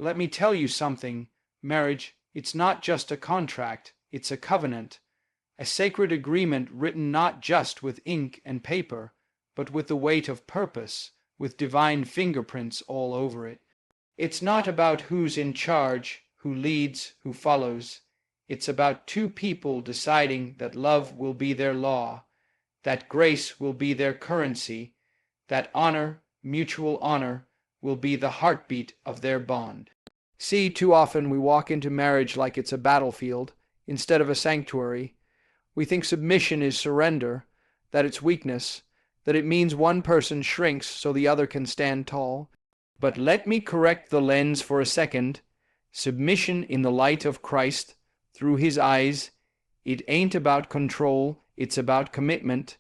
Let me tell you something. Marriage, it's not just a contract, it's a covenant. A sacred agreement written not just with ink and paper, but with the weight of purpose, with divine fingerprints all over it. It's not about who's in charge, who leads, who follows. It's about two people deciding that love will be their law, that grace will be their currency, that honor, mutual honor, will be the heartbeat of their bond. See, too often we walk into marriage like it's a battlefield instead of a sanctuary. We think submission is surrender, that it's weakness, that it means one person shrinks so the other can stand tall. But let me correct the lens for a second. Submission in the light of Christ, through his eyes, it ain't about control, it's about commitment.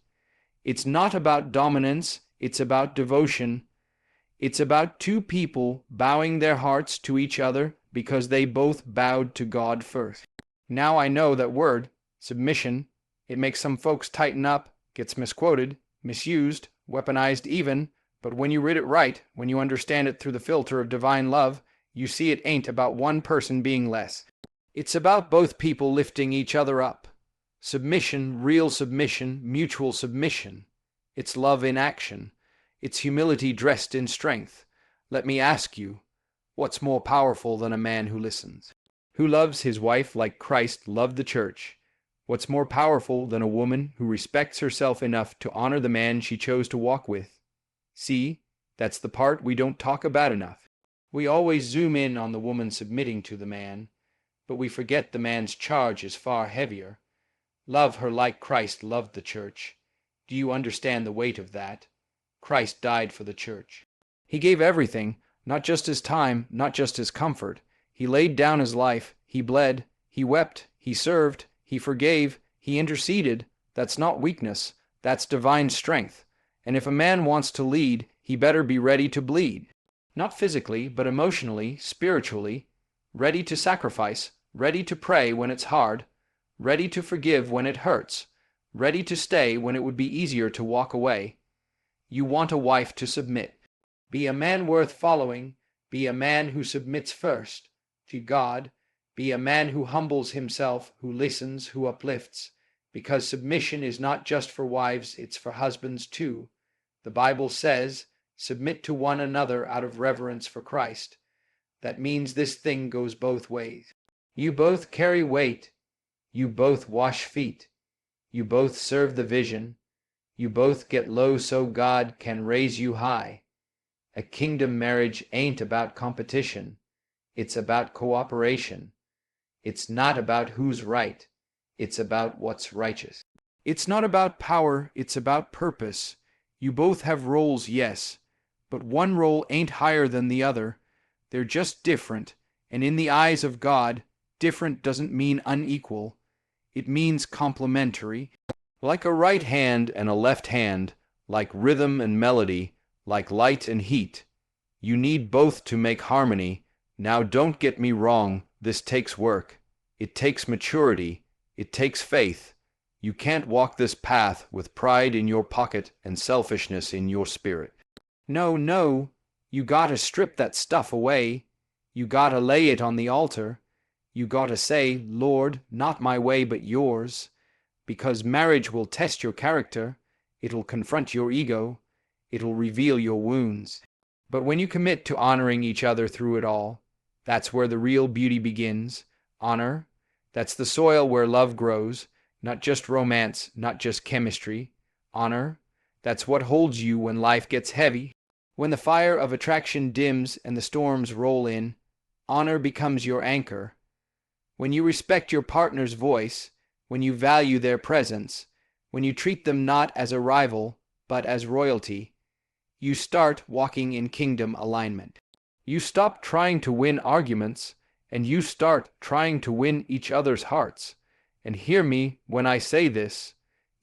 It's not about dominance, it's about devotion. It's about two people bowing their hearts to each other because they both bowed to God first. Now I know that word, submission, it makes some folks tighten up, gets misquoted, misused, weaponized even, but when you read it right, when you understand it through the filter of divine love, you see it ain't about one person being less. It's about both people lifting each other up. Submission, real submission, mutual submission. It's love in action. It's humility dressed in strength. Let me ask you, what's more powerful than a man who listens? Who loves his wife like Christ loved the church? What's more powerful than a woman who respects herself enough to honor the man she chose to walk with? See, that's the part we don't talk about enough. We always zoom in on the woman submitting to the man, but we forget the man's charge is far heavier. Love her like Christ loved the church. Do you understand the weight of that? Christ died for the church. He gave everything, not just his time, not just his comfort. He laid down his life, he bled, he wept, he served, he forgave, he interceded. That's not weakness, that's divine strength. And if a man wants to lead, he better be ready to bleed. Not physically, but emotionally, spiritually. Ready to sacrifice, ready to pray when it's hard, ready to forgive when it hurts, ready to stay when it would be easier to walk away. You want a wife to submit. Be a man worth following. Be a man who submits first to God. Be a man who humbles himself, who listens, who uplifts. Because submission is not just for wives, it's for husbands too. The Bible says, submit to one another out of reverence for Christ. That means this thing goes both ways. You both carry weight. You both wash feet. You both serve the vision. You both get low so God can raise you high. A kingdom marriage ain't about competition. It's about cooperation. It's not about who's right. It's about what's righteous. It's not about power. It's about purpose. You both have roles, yes, but one role ain't higher than the other. They're just different, and in the eyes of God, different doesn't mean unequal. It means complementary. Like a right hand and a left hand, like rhythm and melody, like light and heat. You need both to make harmony. Now don't get me wrong, this takes work. It takes maturity. It takes faith. You can't walk this path with pride in your pocket and selfishness in your spirit. No, you gotta strip that stuff away. You gotta lay it on the altar. You gotta say, Lord, not my way but yours. Because marriage will test your character, it'll confront your ego, it'll reveal your wounds. But when you commit to honoring each other through it all, that's where the real beauty begins. Honor, that's the soil where love grows, not just romance, not just chemistry. Honor, that's what holds you when life gets heavy. When the fire of attraction dims and the storms roll in, honor becomes your anchor. When you respect your partner's voice, when you value their presence, when you treat them not as a rival, but as royalty, you start walking in kingdom alignment. You stop trying to win arguments, and you start trying to win each other's hearts. And hear me when I say this,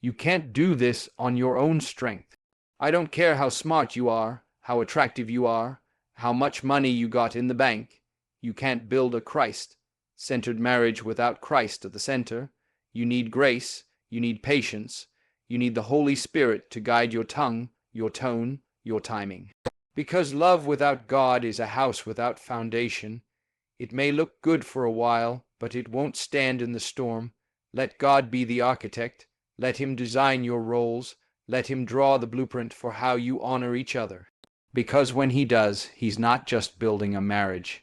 you can't do this on your own strength. I don't care how smart you are, how attractive you are, how much money you got in the bank. You can't build a Christ-centered marriage without Christ at the center. You need grace, you need patience, you need the Holy Spirit to guide your tongue, your tone, your timing. Because love without God is a house without foundation. It may look good for a while, but it won't stand in the storm. Let God be the architect. Let him design your roles. Let him draw the blueprint for how you honor each other. Because when he does, he's not just building a marriage.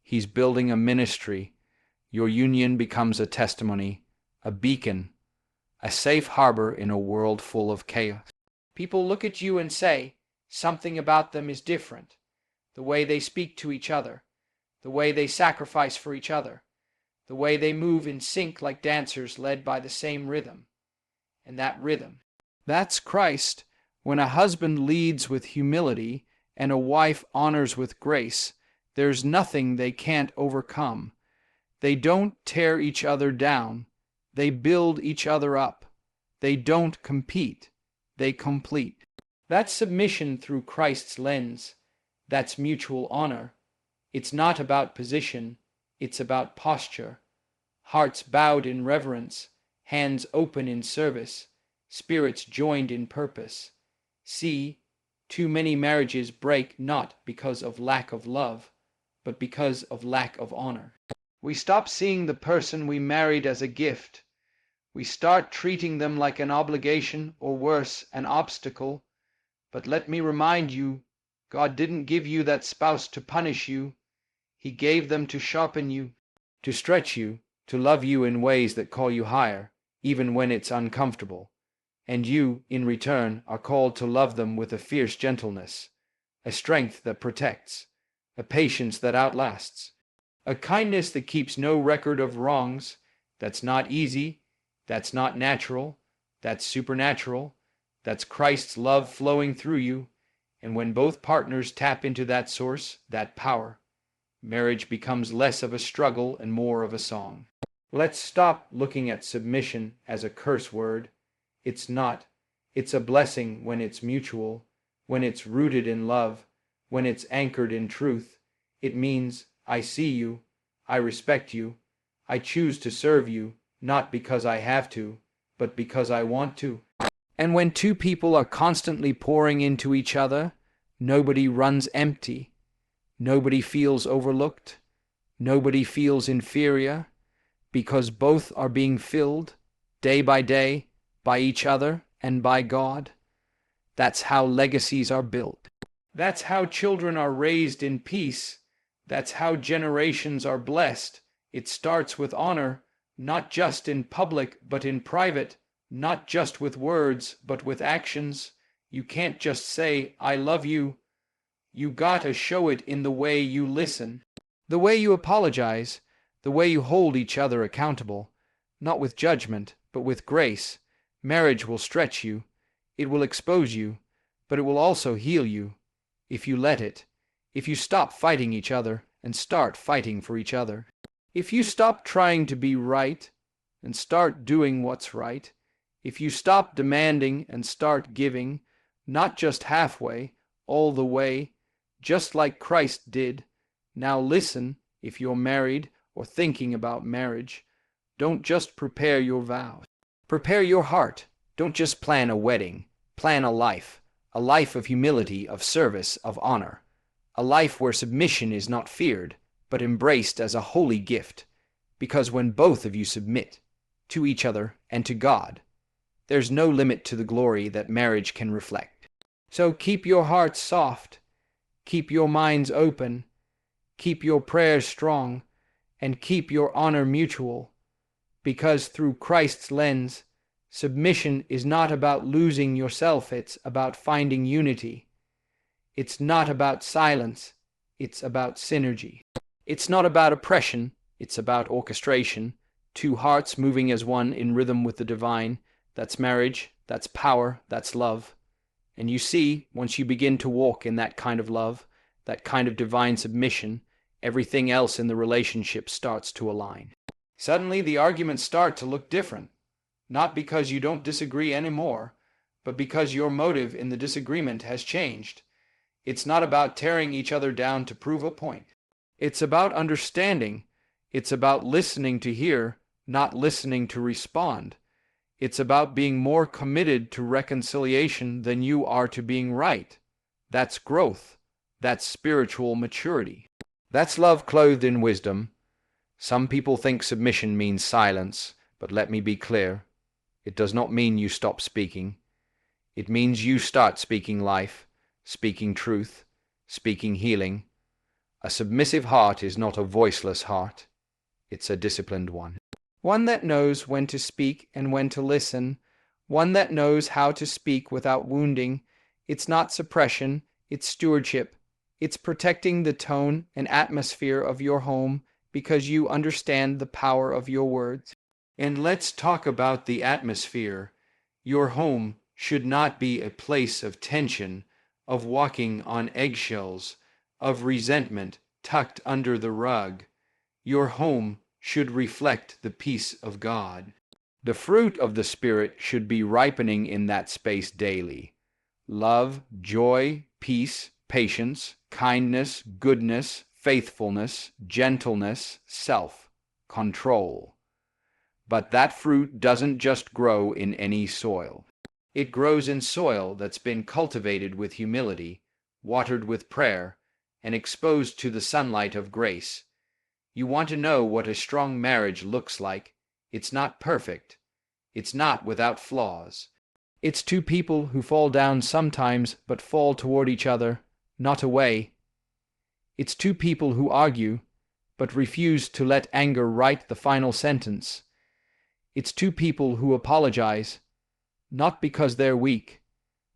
He's building a ministry. Your union becomes a testimony, a beacon, a safe harbor in a world full of chaos. People look at you and say, something about them is different. The way they speak to each other, the way they sacrifice for each other, the way they move in sync like dancers led by the same rhythm. And that rhythm, that's Christ. When a husband leads with humility and a wife honors with grace, there's nothing they can't overcome. They don't tear each other down. They build each other up. They don't compete. They complete. That's submission through Christ's lens. That's mutual honor. It's not about position. It's about posture. Hearts bowed in reverence, hands open in service, spirits joined in purpose. See, too many marriages break not because of lack of love, but because of lack of honor. We stop seeing the person we married as a gift. We start treating them like an obligation, or worse, an obstacle. But let me remind you, God didn't give you that spouse to punish you. He gave them to sharpen you, to stretch you, to love you in ways that call you higher, even when it's uncomfortable. And you, in return, are called to love them with a fierce gentleness, a strength that protects, a patience that outlasts, a kindness that keeps no record of wrongs. That's not easy, that's not natural, that's supernatural, that's Christ's love flowing through you. And when both partners tap into that source, that power, marriage becomes less of a struggle and more of a song. Let's stop looking at submission as a curse word. It's not. It's a blessing when it's mutual, when it's rooted in love, when it's anchored in truth. It means, I see you, I respect you, I choose to serve you, not because I have to, but because I want to. And when two people are constantly pouring into each other, nobody runs empty, nobody feels overlooked, nobody feels inferior, because both are being filled, day by day, by each other and by God. That's how legacies are built. That's how children are raised in peace. That's how generations are blessed. It starts with honor, not just in public, but in private, not just with words, but with actions. You can't just say, I love you. You gotta show it in the way you listen, the way you apologize, the way you hold each other accountable, not with judgment, but with grace. Marriage will stretch you, it will expose you, but it will also heal you, if you let it, if you stop fighting each other and start fighting for each other. If you stop trying to be right and start doing what's right, if you stop demanding and start giving, not just halfway, all the way, just like Christ did. Now listen, if you're married or thinking about marriage, don't just prepare your vows. Prepare your heart. Don't just plan a wedding. Plan a life of humility, of service, of honor. A life where submission is not feared, but embraced as a holy gift. Because when both of you submit to each other and to God, there's no limit to the glory that marriage can reflect. So keep your hearts soft, keep your minds open, keep your prayers strong, and keep your honor mutual. Because through Christ's lens, submission is not about losing yourself, it's about finding unity. It's not about silence, it's about synergy. It's not about oppression, it's about orchestration. Two hearts moving as one in rhythm with the divine. That's marriage, that's power, that's love. And you see, once you begin to walk in that kind of love, that kind of divine submission, everything else in the relationship starts to align. Suddenly the arguments start to look different, not because you don't disagree anymore, but because your motive in the disagreement has changed. It's not about tearing each other down to prove a point. It's about understanding. It's about listening to hear, not listening to respond. It's about being more committed to reconciliation than you are to being right. That's growth. That's spiritual maturity. That's love clothed in wisdom. Some people think submission means silence, but let me be clear. It does not mean you stop speaking. It means you start speaking life, speaking truth, speaking healing. A submissive heart is not a voiceless heart. It's a disciplined one. One that knows when to speak and when to listen. One that knows how to speak without wounding. It's not suppression, it's stewardship. It's protecting the tone and atmosphere of your home because you understand the power of your words. And let's talk about the atmosphere. Your home should not be a place of tension, of walking on eggshells, of resentment tucked under the rug. Your home should reflect the peace of God. The fruit of the Spirit should be ripening in that space daily. Love, joy, peace, patience, kindness, goodness, faithfulness, gentleness, self-control. But that fruit doesn't just grow in any soil. It grows in soil that's been cultivated with humility, watered with prayer, and exposed to the sunlight of grace. You want to know what a strong marriage looks like? It's not perfect. It's not without flaws. It's two people who fall down sometimes but fall toward each other, not away. It's two people who argue but refuse to let anger write the final sentence. It's two people who apologize, not because they're weak,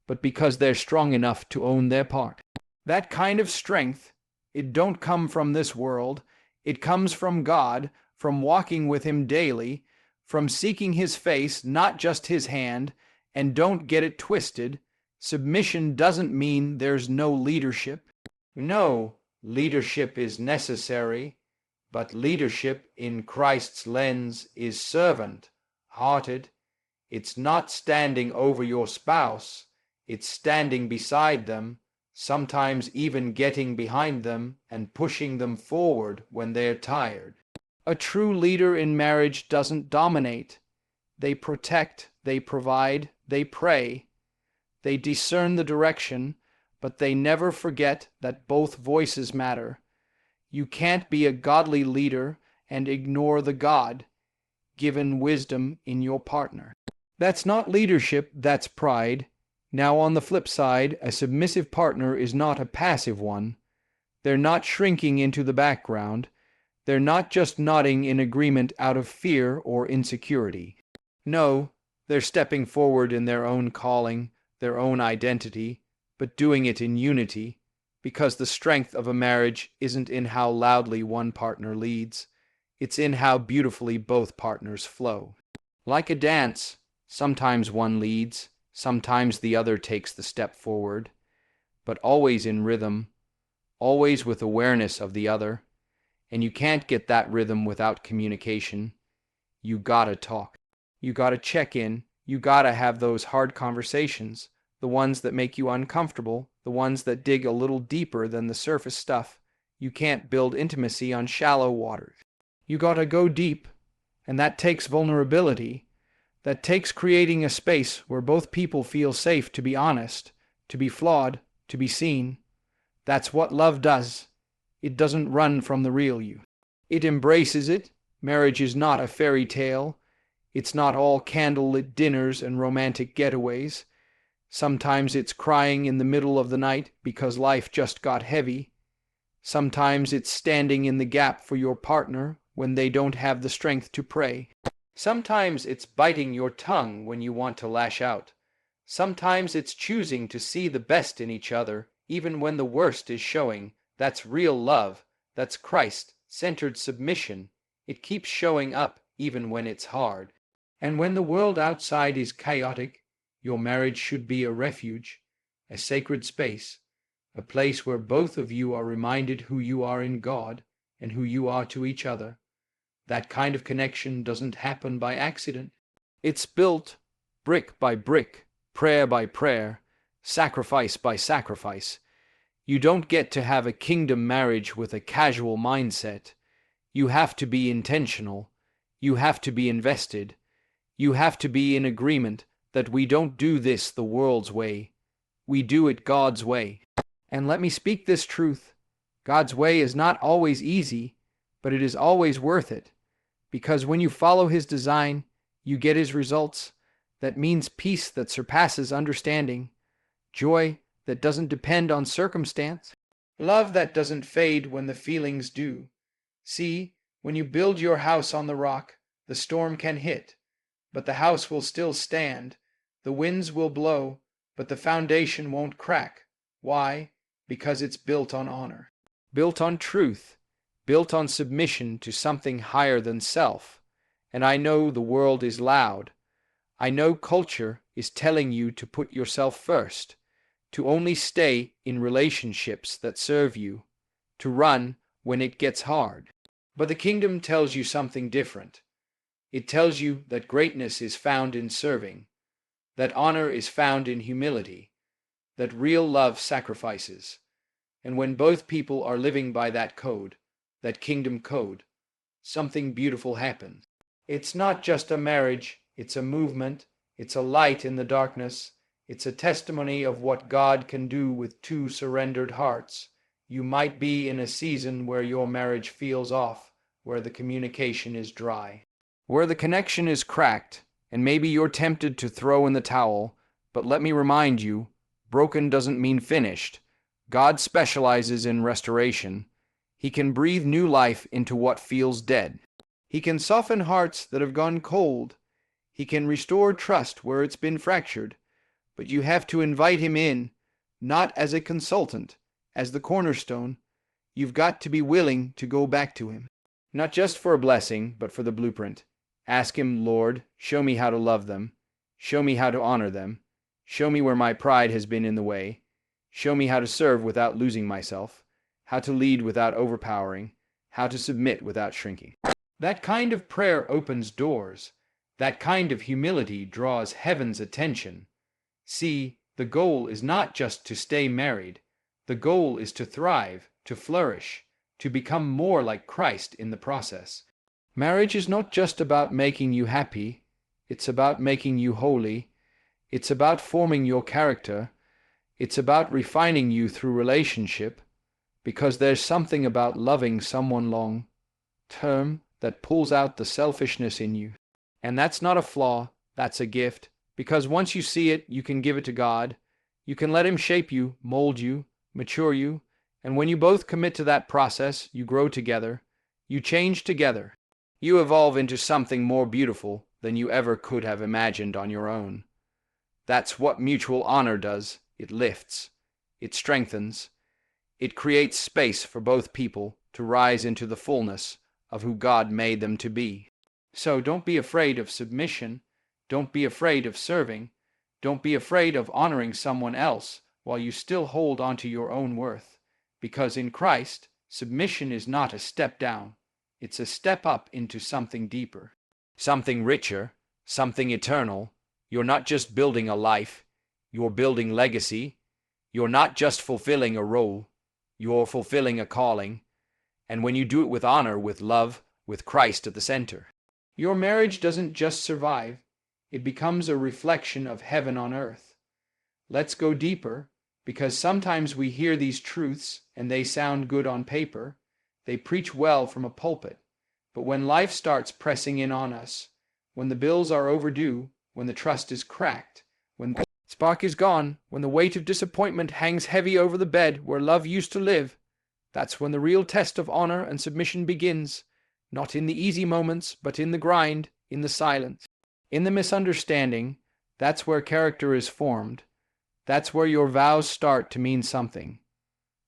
but because they're strong enough to own their part. That kind of strength, it don't come from this world. It comes from God, from walking with Him daily, from seeking His face, not just His hand. And don't get it twisted. Submission doesn't mean there's no leadership. No, leadership is necessary, but leadership in Christ's lens is servant-hearted. It's not standing over your spouse. It's standing beside them, sometimes even getting behind them and pushing them forward when they're tired. A true leader in marriage doesn't dominate. They protect, they provide, they pray. They discern the direction, but they never forget that both voices matter. You can't be a godly leader and ignore the God-given wisdom in your partner. That's not leadership, that's pride. Now on the flip side, a submissive partner is not a passive one. They're not shrinking into the background. They're not just nodding in agreement out of fear or insecurity. No, they're stepping forward in their own calling, their own identity, but doing it in unity, because the strength of a marriage isn't in how loudly one partner leads. It's in how beautifully both partners flow. Like a dance, sometimes one leads, sometimes the other takes the step forward, but always in rhythm, always with awareness of the other. And you can't get that rhythm without communication. You gotta talk. You gotta check in. You gotta have those hard conversations, the ones that make you uncomfortable, the ones that dig a little deeper than the surface stuff. You can't build intimacy on shallow waters. You gotta go deep, and that takes vulnerability. That takes creating a space where both people feel safe to be honest, to be flawed, to be seen. That's what love does. It doesn't run from the real you. It embraces it. Marriage is not a fairy tale. It's not all candlelit dinners and romantic getaways. Sometimes it's crying in the middle of the night because life just got heavy. Sometimes it's standing in the gap for your partner when they don't have the strength to pray. Sometimes it's biting your tongue when you want to lash out. Sometimes it's choosing to see the best in each other, even when the worst is showing. That's real love. That's Christ-centered submission. It keeps showing up even when it's hard. And when the world outside is chaotic, your marriage should be a refuge, a sacred space, a place where both of you are reminded who you are in God and who you are to each other. That kind of connection doesn't happen by accident. It's built brick by brick, prayer by prayer, sacrifice by sacrifice. You don't get to have a kingdom marriage with a casual mindset. You have to be intentional. You have to be invested. You have to be in agreement that we don't do this the world's way. We do it God's way. And let me speak this truth. God's way is not always easy, but it is always worth it, because when you follow His design, you get His results. That means peace that surpasses understanding, joy that doesn't depend on circumstance, love that doesn't fade when the feelings do. See, when you build your house on the rock, the storm can hit, but the house will still stand. The winds will blow, but the foundation won't crack. Why? Because it's built on honor, built on truth, built on submission to something higher than self. And I know the world is loud. I know culture is telling you to put yourself first, to only stay in relationships that serve you, to run when it gets hard. But the kingdom tells you something different. It tells you that greatness is found in serving, that honor is found in humility, that real love sacrifices. And when both people are living by that code, that kingdom code, something beautiful happens. It's not just a marriage, it's a movement, it's a light in the darkness, it's a testimony of what God can do with two surrendered hearts. You might be in a season where your marriage feels off, where the communication is dry, where the connection is cracked, and maybe you're tempted to throw in the towel, but let me remind you, broken doesn't mean finished. God specializes in restoration. He can breathe new life into what feels dead. He can soften hearts that have gone cold. He can restore trust where it's been fractured. But you have to invite Him in, not as a consultant, as the cornerstone. You've got to be willing to go back to Him, not just for a blessing, but for the blueprint. Ask Him, Lord, show me how to love them. Show me how to honor them. Show me where my pride has been in the way. Show me how to serve without losing myself, how to lead without overpowering, how to submit without shrinking. That kind of prayer opens doors. That kind of humility draws heaven's attention. See, the goal is not just to stay married. The goal is to thrive, to flourish, to become more like Christ in the process. Marriage is not just about making you happy. It's about making you holy. It's about forming your character. It's about refining you through relationship, because there's something about loving someone long-term that pulls out the selfishness in you. And that's not a flaw, that's a gift, because once you see it, you can give it to God. You can let Him shape you, mold you, mature you, and when you both commit to that process, you grow together, you change together. You evolve into something more beautiful than you ever could have imagined on your own. That's what mutual honor does. It lifts, it strengthens, it creates space for both people to rise into the fullness of who God made them to be. So don't be afraid of submission, don't be afraid of serving, don't be afraid of honoring someone else while you still hold on to your own worth, because in Christ, submission is not a step down, it's a step up into something deeper, something richer, something eternal. You're not just building a life, you're building legacy. You're not just fulfilling a role, you're fulfilling a calling. And when you do it with honor, with love, with Christ at the center, your marriage doesn't just survive, it becomes a reflection of heaven on earth. Let's go deeper, because sometimes we hear these truths and they sound good on paper. They preach well from a pulpit. But when life starts pressing in on us, when the bills are overdue, when the trust is cracked, when the spark is gone, when the weight of disappointment hangs heavy over the bed where love used to live, that's when the real test of honor and submission begins, not in the easy moments, but in the grind, in the silence, in the misunderstanding. That's where character is formed. That's where your vows start to mean something.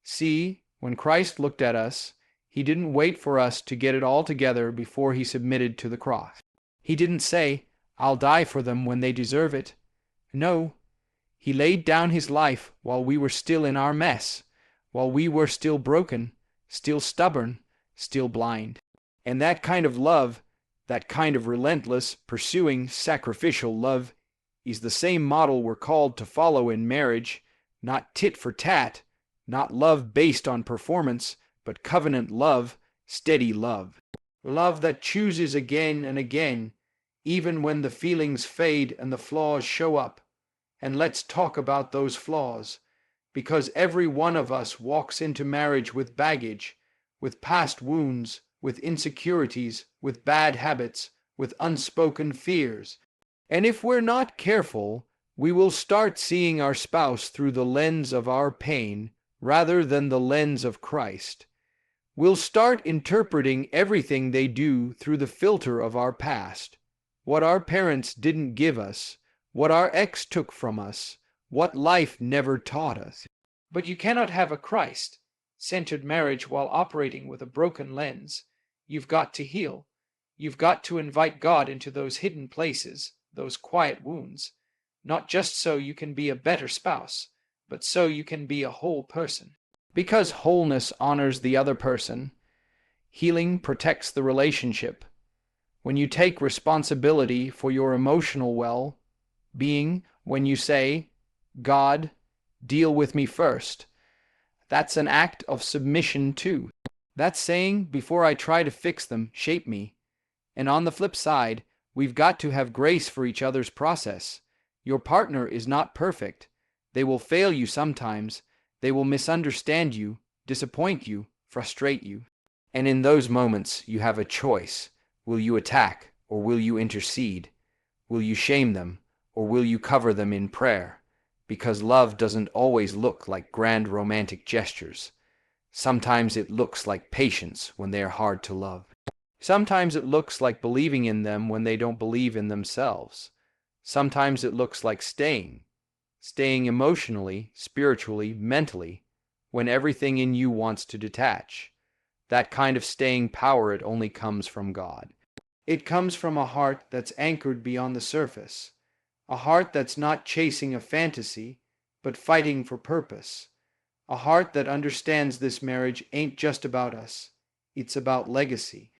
See, when Christ looked at us, He didn't wait for us to get it all together before He submitted to the cross. He didn't say, "I'll die for them when they deserve it." No, He laid down His life while we were still in our mess, while we were still broken, still stubborn, still blind. And that kind of love, that kind of relentless, pursuing, sacrificial love, is the same model we're called to follow in marriage, not tit for tat, not love based on performance, but covenant love, steady love. Love that chooses again and again, even when the feelings fade and the flaws show up. And let's talk about those flaws, because every one of us walks into marriage with baggage, with past wounds, with insecurities, with bad habits, with unspoken fears. And if we're not careful, we will start seeing our spouse through the lens of our pain rather than the lens of Christ. We'll start interpreting everything they do through the filter of our past, what our parents didn't give us, what our ex took from us, what life never taught us. But you cannot have a Christ-centered marriage while operating with a broken lens. You've got to heal. You've got to invite God into those hidden places, those quiet wounds, not just so you can be a better spouse, but so you can be a whole person. Because wholeness honors the other person, healing protects the relationship. When you take responsibility for your emotional well-being, when you say, God, deal with me first, that's an act of submission too. That's saying, before I try to fix them, shape me. And on the flip side, we've got to have grace for each other's process. Your partner is not perfect. They will fail you sometimes. They will misunderstand you, disappoint you, frustrate you. And in those moments, you have a choice. Will you attack, or will you intercede? Will you shame them, or will you cover them in prayer? Because love doesn't always look like grand romantic gestures. Sometimes it looks like patience when they are hard to love. Sometimes it looks like believing in them when they don't believe in themselves. Sometimes it looks like staying emotionally, spiritually, mentally, when everything in you wants to detach. That kind of staying power, it only comes from God. It comes from a heart that's anchored beyond the surface, a heart that's not chasing a fantasy, but fighting for purpose, a heart that understands this marriage ain't just about us, it's about legacy.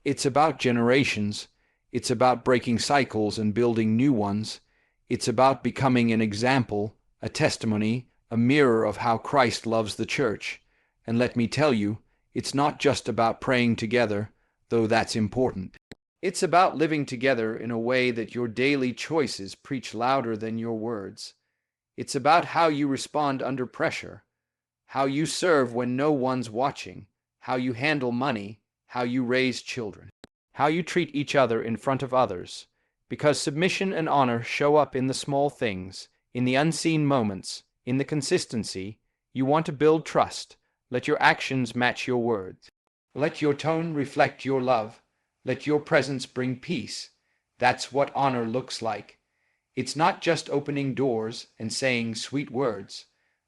It's about generations. It's about breaking cycles and building new ones. It's about becoming an example, a testimony, a mirror of how Christ loves the church. And let me tell you, it's not just about praying together, though that's important. It's about living together in a way that your daily choices preach louder than your words. It's about how you respond under pressure, how you serve when no one's watching, how you handle money, how you raise children, how you treat each other in front of others, because submission and honor show up in the small things, in the unseen moments, in the consistency. You want to build trust. Let your actions match your words. Let your tone reflect your love. Let your presence bring peace. That's what honor looks like. It's not just opening doors and saying sweet words,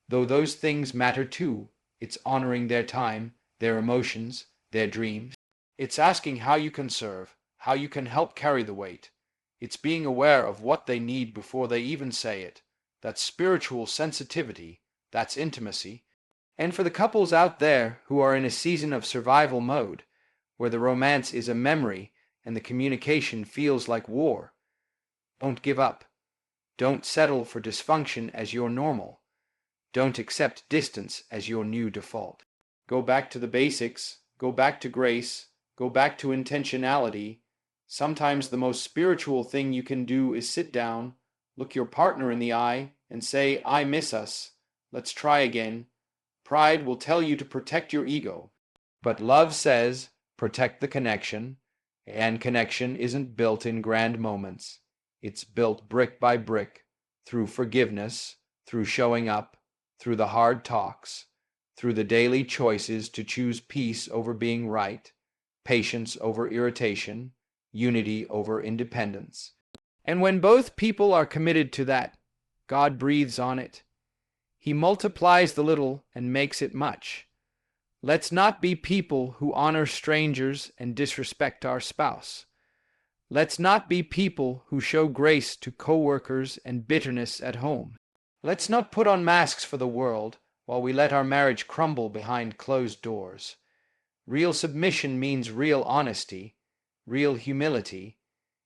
though those things matter too. It's honoring their time, their emotions, their dreams. It's asking how you can serve, how you can help carry the weight. It's being aware of what they need before they even say it. That's spiritual sensitivity. That's intimacy. And for the couples out there who are in a season of survival mode, where the romance is a memory and the communication feels like war, don't give up. Don't settle for dysfunction as your normal. Don't accept distance as your new default. Go back to the basics. Go back to grace. Go back to intentionality. Sometimes the most spiritual thing you can do is sit down, look your partner in the eye, and say, I miss us. Let's try again. Pride will tell you to protect your ego. But love says, protect the connection. And connection isn't built in grand moments. It's built brick by brick, through forgiveness, through showing up, through the hard talks, through the daily choices to choose peace over being right, patience over irritation, unity over independence. And when both people are committed to that, God breathes on it. He multiplies the little and makes it much. Let's not be people who honor strangers and disrespect our spouse. Let's not be people who show grace to coworkers and bitterness at home. Let's not put on masks for the world while we let our marriage crumble behind closed doors. Real submission means real honesty, real humility.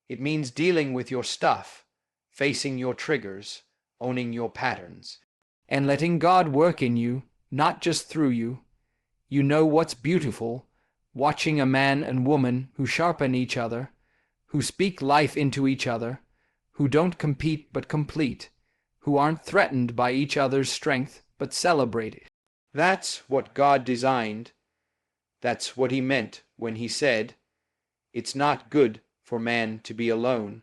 It means dealing with your stuff, facing your triggers, owning your patterns, and letting God work in you, not just through you. You know what's beautiful? Watching a man and woman who sharpen each other, who speak life into each other, who don't compete but complete, who aren't threatened by each other's strength but celebrate it. That's what God designed. That's what he meant when he said, "It's not good for man to be alone."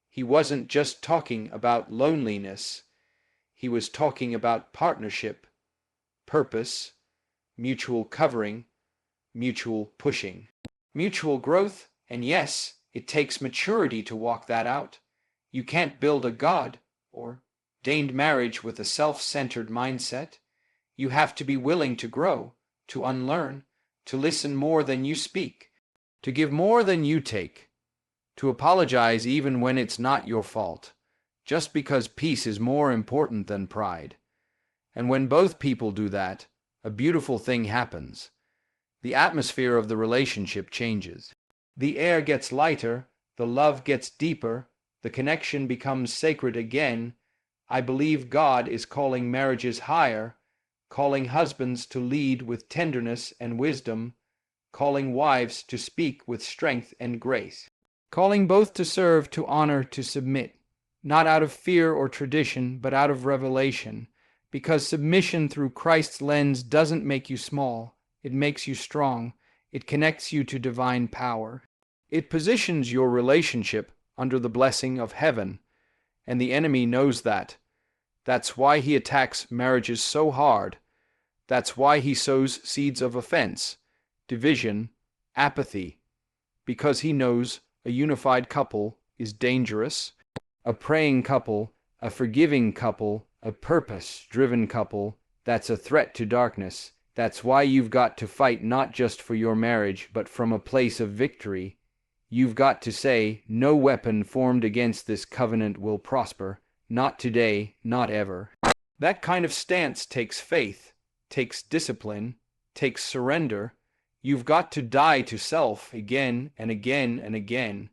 He wasn't just talking about loneliness. He was talking about partnership, purpose, mutual covering, mutual pushing, mutual growth, and yes, it takes maturity to walk that out. You can't build a God or ordained marriage with a self-centered mindset. You have to be willing to grow, to unlearn, to listen more than you speak, to give more than you take, to apologize even when it's not your fault, just because peace is more important than pride. And when both people do that, a beautiful thing happens. The atmosphere of the relationship changes. The air gets lighter, the love gets deeper, the connection becomes sacred again. I believe God is calling marriages higher, calling husbands to lead with tenderness and wisdom, calling wives to speak with strength and grace, calling both to serve, to honor, to submit, not out of fear or tradition, but out of revelation, because submission through Christ's lens doesn't make you small, it makes you strong, it connects you to divine power. It positions your relationship under the blessing of heaven, and the enemy knows that. That's why he attacks marriages so hard. That's why he sows seeds of offense, division, apathy, because he knows a unified couple is dangerous, a praying couple, a forgiving couple, a purpose-driven couple, that's a threat to darkness. That's why you've got to fight not just for your marriage, but from a place of victory. You've got to say, "No weapon formed against this covenant will prosper, not today, not ever." That kind of stance takes faith, takes discipline, takes surrender. You've got to die to self again and again and again,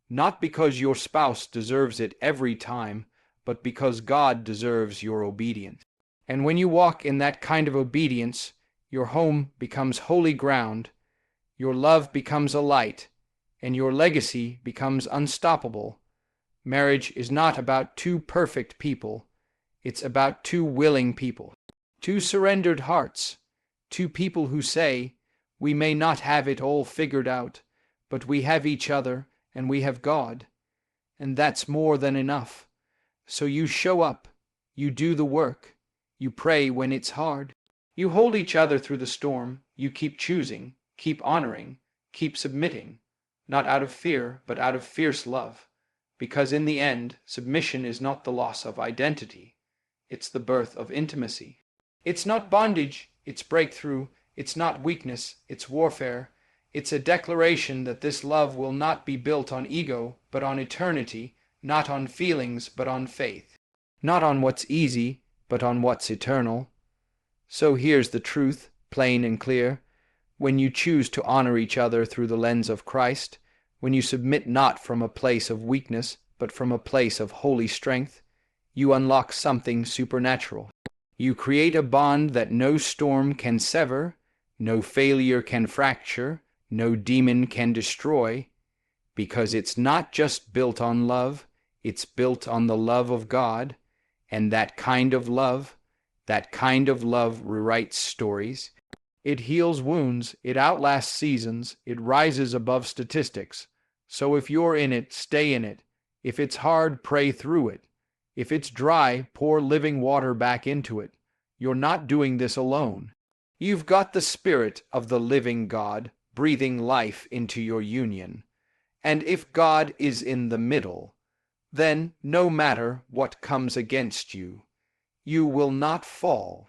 not because your spouse deserves it every time, but because God deserves your obedience. And when you walk in that kind of obedience, your home becomes holy ground, your love becomes a light, and your legacy becomes unstoppable. Marriage is not about two perfect people. It's about two willing people, two surrendered hearts, two people who say, "We may not have it all figured out, but we have each other and we have God." And that's more than enough. So you show up, you do the work, you pray when it's hard, you hold each other through the storm, you keep choosing, keep honoring, keep submitting, not out of fear, but out of fierce love. Because in the end, submission is not the loss of identity, it's the birth of intimacy. It's not bondage, it's breakthrough. It's not weakness, it's warfare. It's a declaration that this love will not be built on ego, but on eternity, not on feelings, but on faith. Not on what's easy, but on what's eternal. So here's the truth, plain and clear. When you choose to honor each other through the lens of Christ, when you submit not from a place of weakness, but from a place of holy strength, you unlock something supernatural. You create a bond that no storm can sever, no failure can fracture, no demon can destroy, because it's not just built on love, it's built on the love of God, and that kind of love rewrites stories. It heals wounds, it outlasts seasons, it rises above statistics. So if you're in it, stay in it. If it's hard, pray through it. If it's dry, pour living water back into it. You're not doing this alone. You've got the Spirit of the living God breathing life into your union. And if God is in the middle, then no matter what comes against you, you will not fall.